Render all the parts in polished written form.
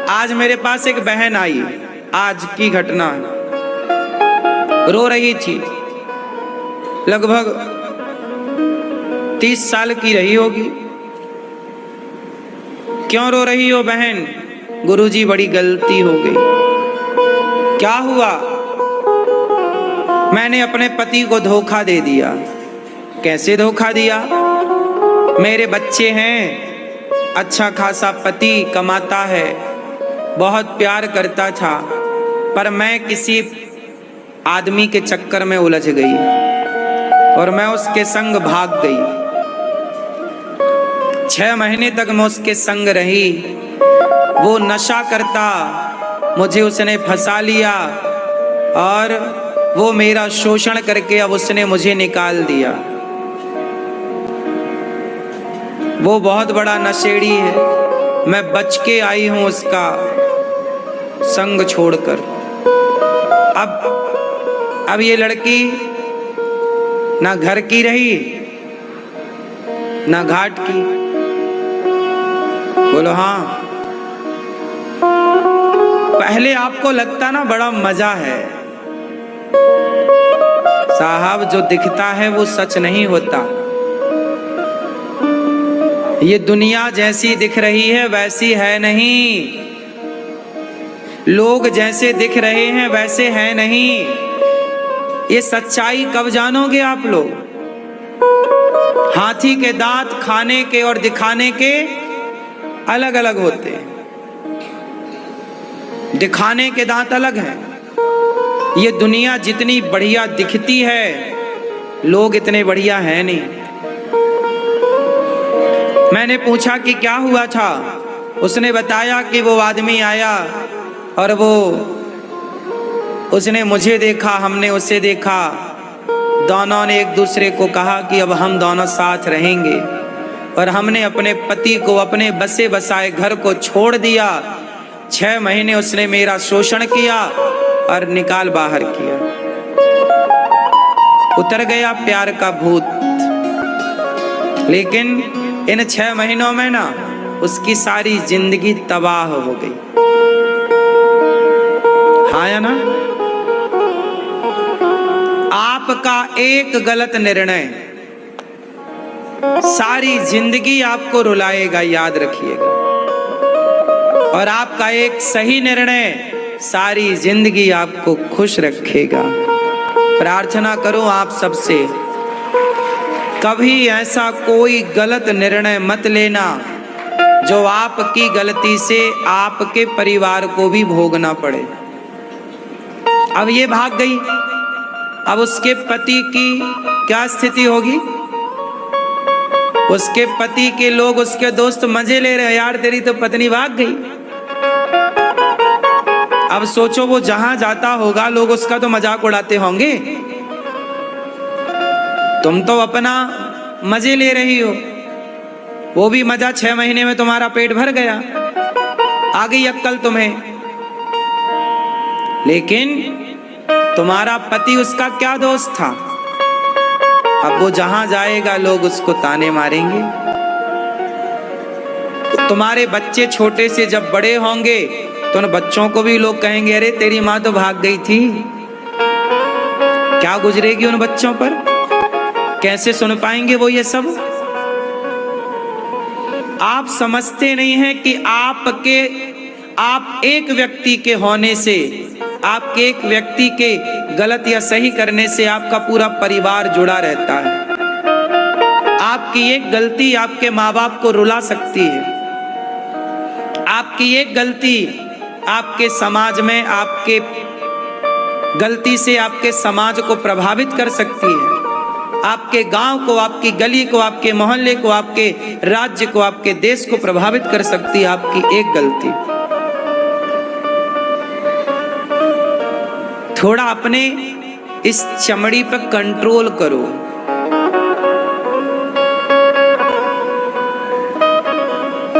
आज मेरे पास एक बहन आई, आज की घटना, रो रही थी, लगभग 30 साल की रही होगी। क्यों रो रही हो बहन? गुरुजी बड़ी गलती हो गई। क्या हुआ? मैंने अपने पति को धोखा दे दिया। कैसे धोखा दिया? मेरे बच्चे हैं, अच्छा खासा पति कमाता है, बहुत प्यार करता था, पर मैं किसी आदमी के चक्कर में उलझ गई और मैं उसके संग भाग गई। 6 महीने तक मैं उसके संग रही। वो नशा करता, मुझे उसने फंसा लिया और वो मेरा शोषण करके अब उसने मुझे निकाल दिया। वो बहुत बड़ा नशेड़ी है। मैं बच के आई हूं उसका संग छोड़कर। अब ये लड़की ना घर की रही ना घाट की। बोलो हाँ। पहले आपको लगता ना बड़ा मजा है, साहब जो दिखता है वो सच नहीं होता। ये दुनिया जैसी दिख रही है वैसी है नहीं, लोग जैसे दिख रहे हैं वैसे हैं नहीं। ये सच्चाई कब जानोगे आप लोग? हाथी के दांत खाने के और दिखाने के अलग अलग होते हैं। दिखाने के दांत अलग हैं। ये दुनिया जितनी बढ़िया दिखती है, लोग इतने बढ़िया हैं नहीं। मैंने पूछा कि क्या हुआ था? उसने बताया कि वो आदमी आया और उसने मुझे देखा, हमने उसे देखा, दोनों ने एक दूसरे को कहा कि अब हम दोनों साथ रहेंगे, और हमने अपने पति को अपने बसे बसाए घर को छोड़ दिया। 6 महीने उसने मेरा शोषण किया और निकाल बाहर किया। उतर गया प्यार का भूत। लेकिन इन 6 महीनों में ना उसकी सारी जिंदगी तबाह हो गई। हाँ या ना? आपका एक गलत निर्णय सारी जिंदगी आपको रुलाएगा, याद रखिएगा। और आपका एक सही निर्णय सारी जिंदगी आपको खुश रखेगा। प्रार्थना करो आप सबसे, कभी ऐसा कोई गलत निर्णय मत लेना जो आपकी गलती से आपके परिवार को भी भोगना पड़े। अब ये भाग गई, अब उसके पति की क्या स्थिति होगी? उसके पति के लोग, उसके दोस्त मजे ले रहे हैं, यार तेरी तो पत्नी भाग गई। अब सोचो वो जहां जाता होगा लोग उसका तो मजाक उड़ाते होंगे। तुम तो अपना मजे ले रही हो, वो भी मजा 6 महीने में तुम्हारा पेट भर गया, आ गई अक्ल तुम्हें। लेकिन तुम्हारा पति, उसका क्या दोस्त था? अब वो जहां जाएगा लोग उसको ताने मारेंगे। तुम्हारे बच्चे छोटे से जब बड़े होंगे तो उन बच्चों को भी लोग कहेंगे अरे तेरी माँ तो भाग गई थी। क्या गुजरेगी उन बच्चों पर? कैसे सुन पाएंगे वो ये सब? आप समझते नहीं हैं कि आप एक व्यक्ति के होने से, आपके एक व्यक्ति के गलत या सही करने से आपका पूरा परिवार जुड़ा रहता है। आपकी एक गलती आपके माँ बाप को रुला सकती है। आपकी एक गलती आपके समाज में, आपके गलती से आपके समाज को प्रभावित कर सकती है। आपके गांव को, आपकी गली को, आपके मोहल्ले को, आपके राज्य को, आपके देश को प्रभावित कर सकती है आपकी एक गलती। थोड़ा अपने इस चमड़ी पर कंट्रोल करो।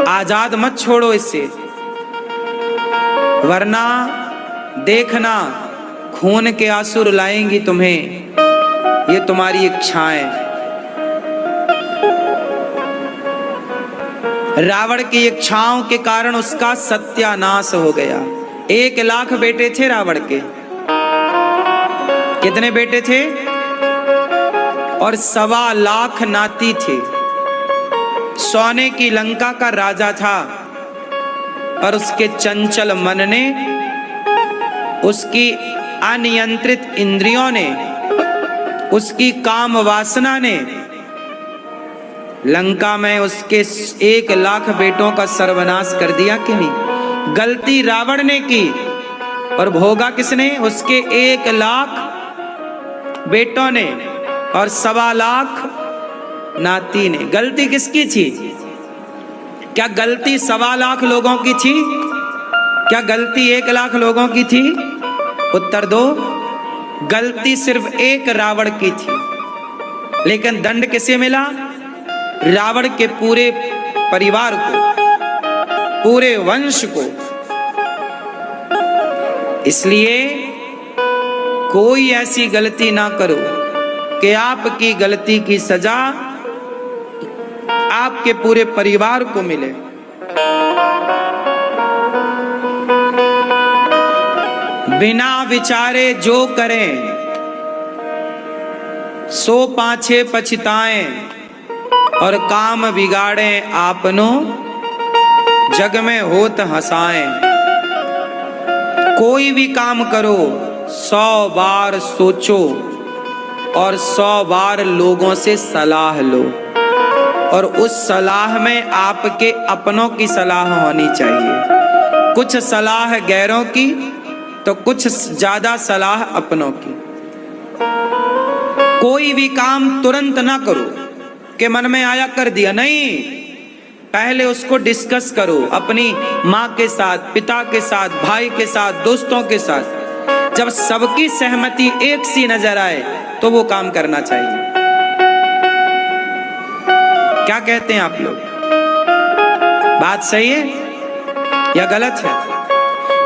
आजाद मत छोड़ो इससे, वरना देखना खून के आंसू रुलाएंगी तुम्हें ये तुम्हारी इच्छाएं। रावण की इच्छाओं के कारण उसका सत्यानाश हो गया। 1,00,000 बेटे थे रावण के। कितने बेटे थे? और 1,25,00,000 नाती थे। सोने की लंका का राजा था, पर उसके चंचल मन ने, उसकी अनियंत्रित इंद्रियों ने, उसकी काम वासना ने लंका में उसके 1,00,000 बेटों का सर्वनाश कर दिया कि नहीं? गलती रावण ने की और भोगा किसने? उसके 1,00,000 बेटों ने और 1,25,00,000 नाती ने। गलती किसकी थी? क्या गलती 1,25,00,000 लोगों की थी? क्या गलती 1,00,000 लोगों की थी? उत्तर दो। गलती सिर्फ एक रावण की थी, लेकिन दंड किसे मिला? रावण के पूरे परिवार को, पूरे वंश को। इसलिए कोई ऐसी गलती ना करो कि आपकी गलती की सजा आपके पूरे परिवार को मिले। बिना विचारे जो करें सो पाछे पछताएं, और काम बिगाड़ें आपनो जग में होत हंसाएं। कोई भी काम करो 100 बार सोचो और 100 बार लोगों से सलाह लो, और उस सलाह में आपके अपनों की सलाह होनी चाहिए। कुछ सलाह गैरों की तो कुछ ज्यादा सलाह अपनों की। कोई भी काम तुरंत ना करो कि मन में आया कर दिया, नहीं। पहले उसको डिस्कस करो अपनी माँ के साथ, पिता के साथ, भाई के साथ, दोस्तों के साथ। जब सबकी सहमति एक सी नजर आए तो वो काम करना चाहिए। क्या कहते हैं आप लोग? बात सही है या गलत है?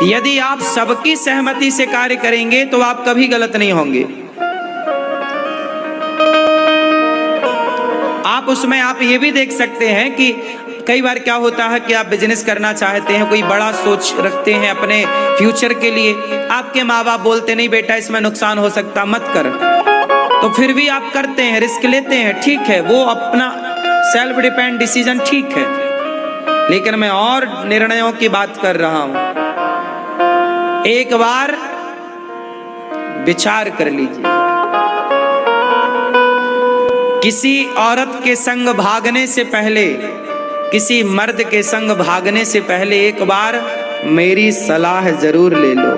यदि आप सबकी सहमति से कार्य करेंगे तो आप कभी गलत नहीं होंगे। आप उसमें आप ये भी देख सकते हैं कि कई बार क्या होता है कि आप बिजनेस करना चाहते हैं, कोई बड़ा सोच रखते हैं अपने फ्यूचर के लिए, आपके माँ बाप बोलते नहीं बेटा इसमें नुकसान हो सकता, मत कर, तो फिर भी आप करते हैं, रिस्क लेते हैं। ठीक है, वो अपना सेल्फ डिपेंड डिसीजन ठीक है, लेकिन मैं और निर्णयों की बात कर रहा हूं। एक बार विचार कर लीजिए। किसी औरत के संग भागने से पहले, किसी मर्द के संग भागने से पहले एक बार मेरी सलाह जरूर ले लो।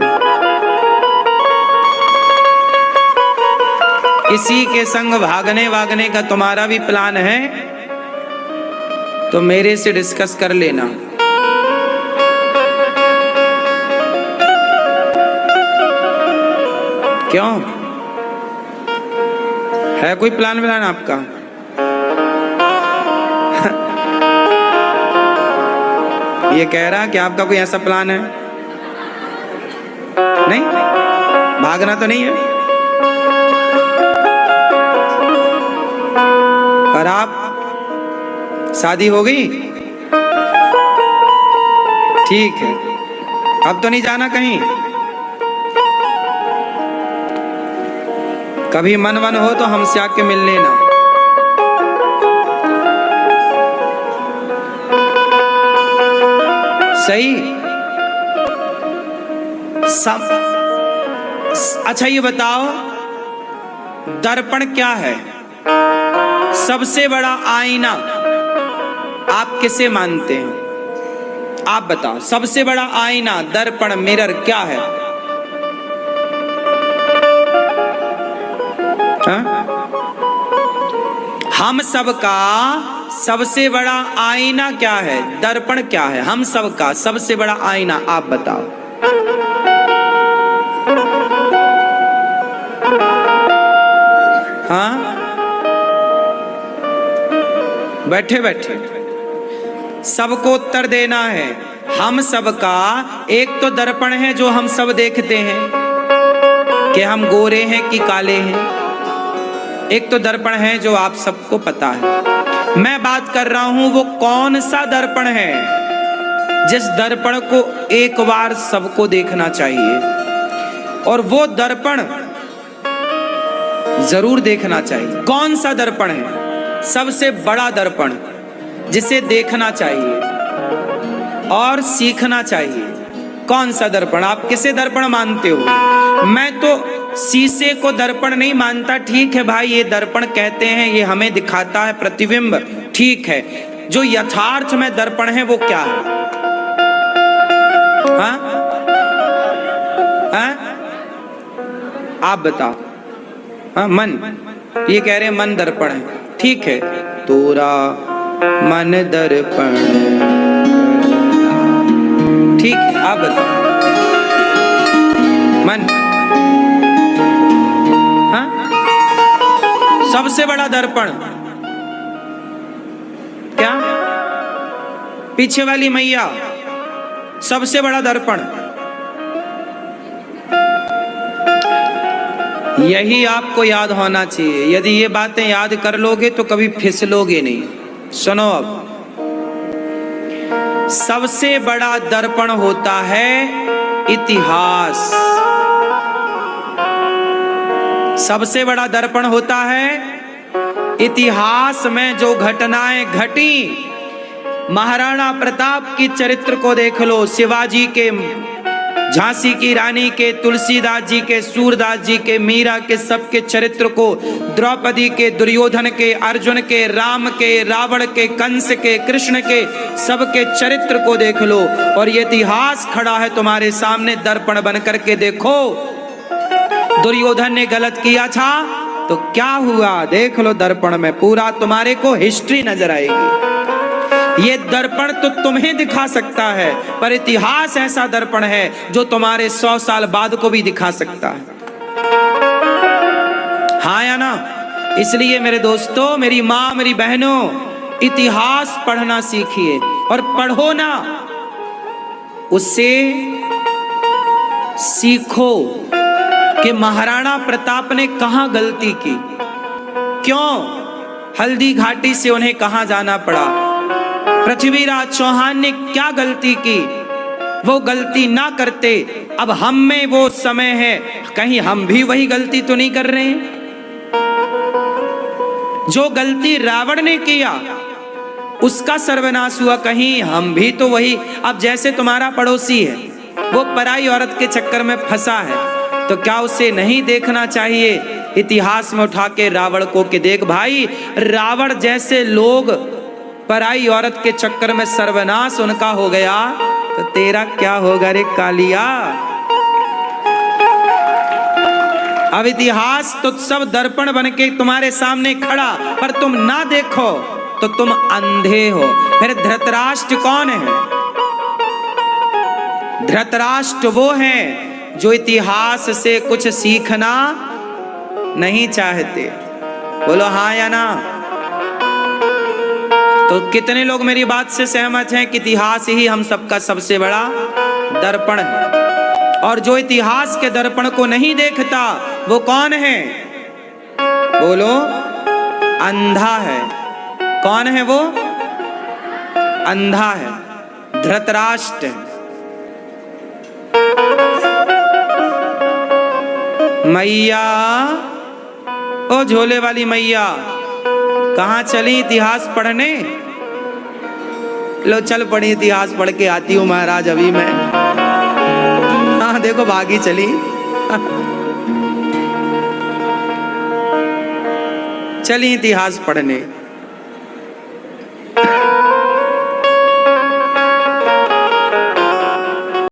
किसी के संग भागने का तुम्हारा भी प्लान है तो मेरे से डिस्कस कर लेना। क्यों? है कोई प्लान आपका? ये कह रहा कि आपका कोई ऐसा प्लान है? नहीं, भागना तो नहीं है। पर आप शादी हो गई? ठीक है, अब तो नहीं जाना कहीं। कभी मन हो तो हमसे आके मिल लेना। सही? सब अच्छा ये बताओ, दर्पण क्या है? सबसे बड़ा आईना आप किसे मानते हैं? आप बताओ, सबसे बड़ा आईना, दर्पण, मिरर क्या है? हम सबका सबसे बड़ा आईना क्या है? दर्पण क्या है? हम सबका सबसे बड़ा आईना आप बताओ। हाँ, बैठे बैठे सबको उत्तर देना है। हम सबका एक तो दर्पण है जो हम सब देखते हैं कि हम गोरे हैं कि काले हैं। एक तो दर्पण है जो आप सबको पता है। मैं बात कर रहा हूं वो कौन सा दर्पण है जिस दर्पण को एक बार सबको देखना चाहिए, और वो दर्पण जरूर देखना चाहिए। कौन सा दर्पण है? सबसे बड़ा दर्पण जिसे देखना चाहिए और सीखना चाहिए। कौन सा दर्पण? आप किसे दर्पण मानते हो? मैं तो शीशे को दर्पण नहीं मानता। ठीक है भाई, ये दर्पण कहते हैं, ये हमें दिखाता है प्रतिबिंब, ठीक है। जो यथार्थ में दर्पण है वो क्या है? हाँ? हाँ? आप बताओ। हाँ, मन। ये कह रहे हैं मन दर्पण है, ठीक है। तोरा मन दर्पण, ठीक है, आप बताओ। मन, हाँ? सबसे बड़ा दर्पण क्या? पीछे वाली मैया, सबसे बड़ा दर्पण। यही आपको याद होना चाहिए। यदि ये बातें याद कर लोगे तो कभी फिसलोगे नहीं। सुनो, अब सबसे बड़ा दर्पण होता है इतिहास। सबसे बड़ा दर्पण होता है इतिहास में जो घटनाएं घटी। महाराणा प्रताप की चरित्र को देख लो, शिवाजी के, झांसी की रानी के, तुलसीदास जी के, सूरदास जी के, मीरा के, सबके चरित्र को, द्रौपदी के, दुर्योधन के, अर्जुन के, राम के, रावण के, कंस के, कृष्ण के, सबके चरित्र को देख लो। और ये इतिहास खड़ा है तुम्हारे सामने दर्पण बन करके। देखो, दुर्योधन ने गलत किया था तो क्या हुआ, देख लो दर्पण में, पूरा तुम्हारे को हिस्ट्री नजर आएगी। ये दर्पण तो तुम्हें दिखा सकता है, पर इतिहास ऐसा दर्पण है जो तुम्हारे 100 साल बाद को भी दिखा सकता है। हाँ या ना? इसलिए मेरे दोस्तों, मेरी माँ, मेरी बहनों, इतिहास पढ़ना सीखिए और पढ़ो ना, उससे सीखो कि महाराणा प्रताप ने कहां गलती की, क्यों हल्दी घाटी से उन्हें कहां जाना पड़ा, पृथ्वीराज चौहान ने क्या गलती की। वो गलती ना करते, अब हम में वो समय है, कहीं हम भी वही गलती तो नहीं कर रहे हैं? जो गलती रावण ने किया उसका सर्वनाश हुआ, कहीं हम भी तो वही। अब जैसे तुम्हारा पड़ोसी है, वो पराई औरत के चक्कर में फंसा है, तो क्या उसे नहीं देखना चाहिए इतिहास में उठा के रावण को कि देख भाई, रावण जैसे लोग पराई औरत के चक्कर में सर्वनाश उनका हो गया, तो तेरा क्या होगा रे कालिया। अब इतिहास तो सब दर्पण बन के तुम्हारे सामने खड़ा, पर तुम ना देखो तो तुम अंधे हो। फिर धृतराष्ट्र कौन है? धृतराष्ट्र वो है जो इतिहास से कुछ सीखना नहीं चाहते। बोलो हाँ या ना? तो कितने लोग मेरी बात से सहमत हैं कि इतिहास ही हम सबका सबसे बड़ा दर्पण है? और जो इतिहास के दर्पण को नहीं देखता वो कौन है? बोलो, अंधा है। कौन है वो? अंधा है, धृतराष्ट्र। मैया, ओ झोले वाली मैया, कहाँ चली इतिहास पढ़ने? लो चल पढ़ी, इतिहास पढ़ के आती हूँ महाराज अभी मैं। हाँ देखो भागी चली। चली इतिहास पढ़ने।